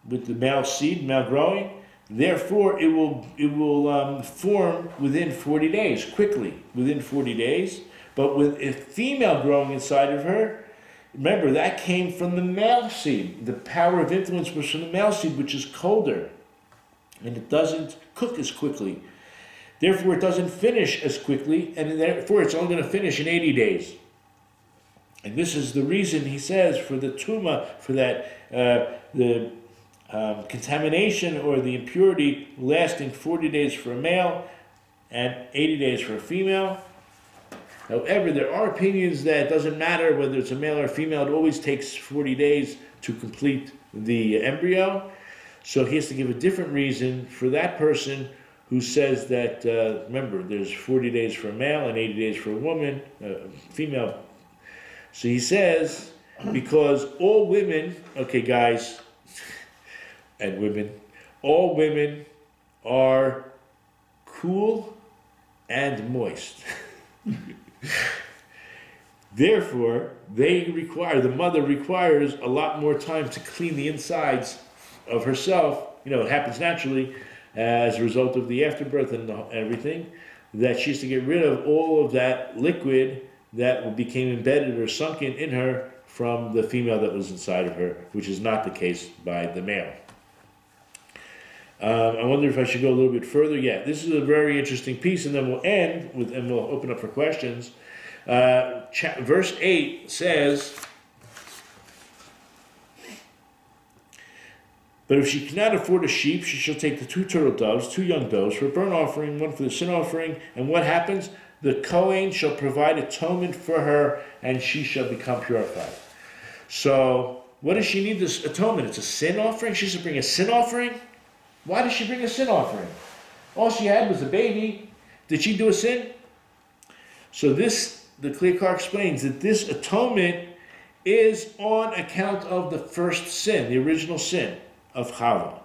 with the male seed, male growing, therefore, it will form within 40 days, quickly, within 40 days. But with a female growing inside of her, remember, that came from the male seed. The power of influence was from the male seed, which is colder. And it doesn't cook as quickly. Therefore, it doesn't finish as quickly, and therefore, it's only going to finish in 80 days. And this is the reason, he says, for the tuma, for that, contamination or the impurity lasting 40 days for a male and 80 days for a female. However, there are opinions that it doesn't matter whether it's a male or a female. It always takes 40 days to complete the embryo. So he has to give a different reason for that person who says that, remember, there's 40 days for a male and 80 days for a woman, female. So he says, because all women, okay guys, and women, all women are cool and moist. Therefore, the mother requires a lot more time to clean the insides of herself. You know, it happens naturally as a result of the afterbirth and everything, that she has to get rid of all of that liquid that became embedded or sunken in her from the female that was inside of her, which is not the case by the male. I wonder if I should go a little bit further. Yeah, this is a very interesting piece, and then we'll end with, and we'll open up for questions. Verse 8 says, "But if she cannot afford a sheep, she shall take the 2 turtle doves, 2 young doves, for a burnt offering, 1 for the sin offering." And what happens? The Kohen shall provide atonement for her, and she shall become purified. So, what does she need this atonement? It's a sin offering? She should bring a sin offering? Why does she bring a sin offering? All she had was a baby. Did she do a sin? So the Clear Car explains that this atonement is on account of the first sin, the original sin of Chava,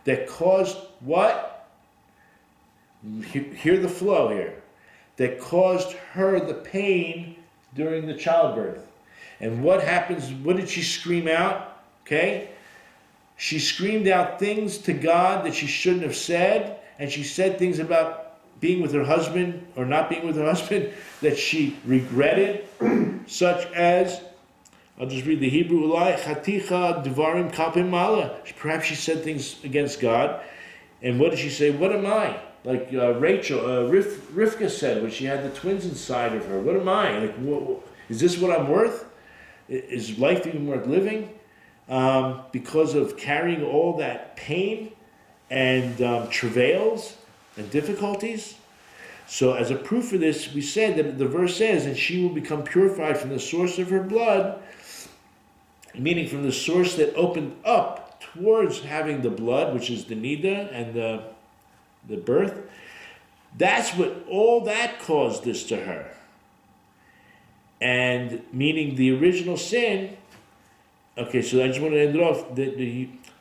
that caused what? Hear the flow here. That caused her the pain during the childbirth. And what happens? What did she scream out? Okay? She screamed out things to God that she shouldn't have said, and she said things about being with her husband or not being with her husband that she regretted, such as, I'll just read the Hebrew, Chaticha Devarim Kapim Mala. Perhaps she said things against God. And what did she say? What am I? Like Rivka said when she had the twins inside of her. What am I? Like, is this what I'm worth? Is life even worth living? Because of carrying all that pain and travails and difficulties. So as a proof of this, we said that the verse says, "And she will become purified from the source of her blood," meaning from the source that opened up towards having the blood, which is the Gneder and the birth. That's what, all that caused this to her. And meaning the original sin, okay, so I just want to end it off.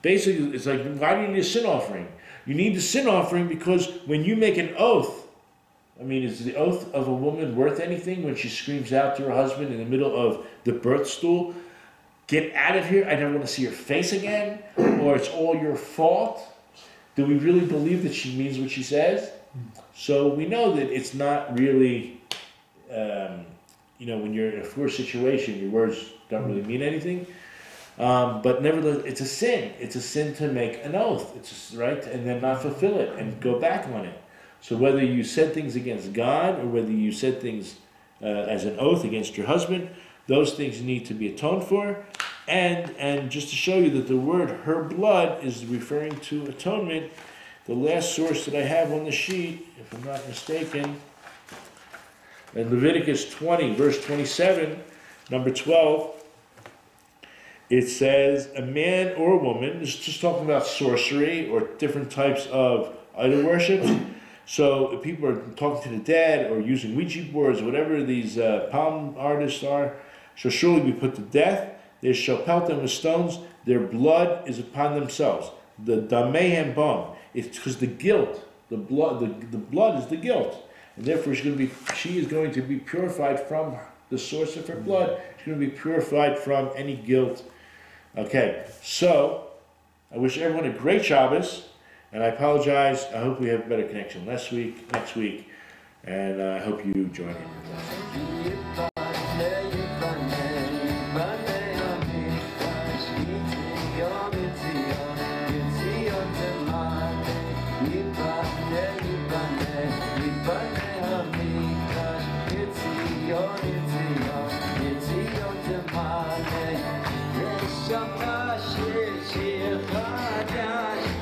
Basically, it's like, why do you need a sin offering? You need the sin offering because when you make an oath, I mean, is the oath of a woman worth anything when she screams out to her husband in the middle of the birth stool, get out of here, I never want to see your face again, or it's all your fault? Do we really believe that she means what she says? So we know that it's not really, when you're in a forced situation, your words don't really mean anything. But nevertheless, it's a sin. It's a sin to make an oath, right? And then not fulfill it and go back on it. So whether you said things against God or whether you said things as an oath against your husband, those things need to be atoned for. And just to show you that the word her blood is referring to atonement, the last source that I have on the sheet, if I'm not mistaken, in Leviticus 20, verse 27, number 12, it says, a man or a woman, this is just talking about sorcery or different types of idol worship. So if people are talking to the dead or using Ouija boards or whatever these palm artists are, shall surely be put to death. They shall pelt them with stones. Their blood is upon themselves. The damehem bam. It's because the guilt, the blood is the guilt, and therefore she is going to be purified from the source of her blood. She's going to be purified from any guilt. Okay, so I wish everyone a great Shabbos, and I apologize. I hope we have a better connection next week, and I hope you join in. Yiboneh Archives,